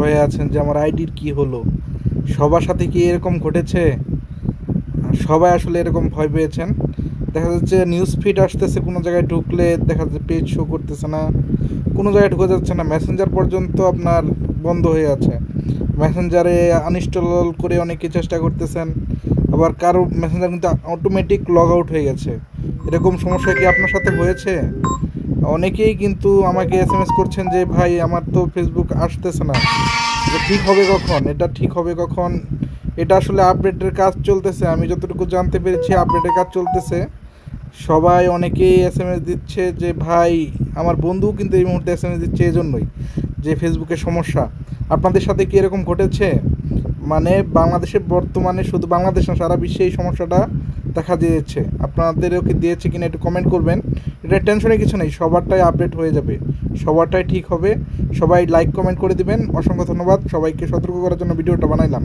ভয়ে আছেন যে আমার আইডির কি হলো, সবার সাথে কি এরকম ঘটেছে? সবাই আসলে এরকম ভয় পেয়েছেন। দেখা যাচ্ছে নিউজ ফিড আসতেছে, কোনো জায়গায় ঢুকলে দেখা যাচ্ছে পেজ শো করতেছে না, কোনো জায়গায় ঢুকে যাচ্ছে না, মেসেঞ্জার পর্যন্ত আপনার বন্ধ হয়ে আছে। মেসেঞ্জারে আনইনস্টল করে অনেকে চেষ্টা করতেছেন, আবার কারো মেসেঞ্জার কিন্তু অটোমেটিক লগ আউট হয়ে গেছে। এরকম সমস্যা কি আপনার সাথে হয়েছে? অনেকেই কিন্তু আমাকে এসএমএস করছেন যে ভাই আমার তো ফেসবুক আসতেছে না, এটা ঠিক হবে কখন, এটা ঠিক হবে কখন? এটা আসলে আপডেটের কাজ চলতেছে, আমি যতটুকু জানতে পেরেছি আপডেটের কাজ চলতেছে। সবাই অনেকেই এসএমএস দিচ্ছে যে ভাই, আমার বন্ধুও কিন্তু এই মুহূর্তে এসএমএস দিচ্ছে এজন্যই যে ফেসবুকের সমস্যা। আপনাদের সাথে কি এরকম ঘটেছে? মানে বাংলাদেশে বর্তমানে, শুধু বাংলাদেশ না, সারা বিশ্বে এই সমস্যাটা দেখা দিয়েছে। আপনাদেরও কি দিয়েছে কিনা একটু কমেন্ট করবেন। এটা টেনশনের কিছু নেই, সবারটাই আপডেট হয়ে যাবে, সবারটাই ঠিক হবে। সবাই লাইক কমেন্ট করে দিবেন। অসংখ্য ধন্যবাদ, সবাইকে সতর্ক করার জন্য ভিডিওটা বানাইলাম।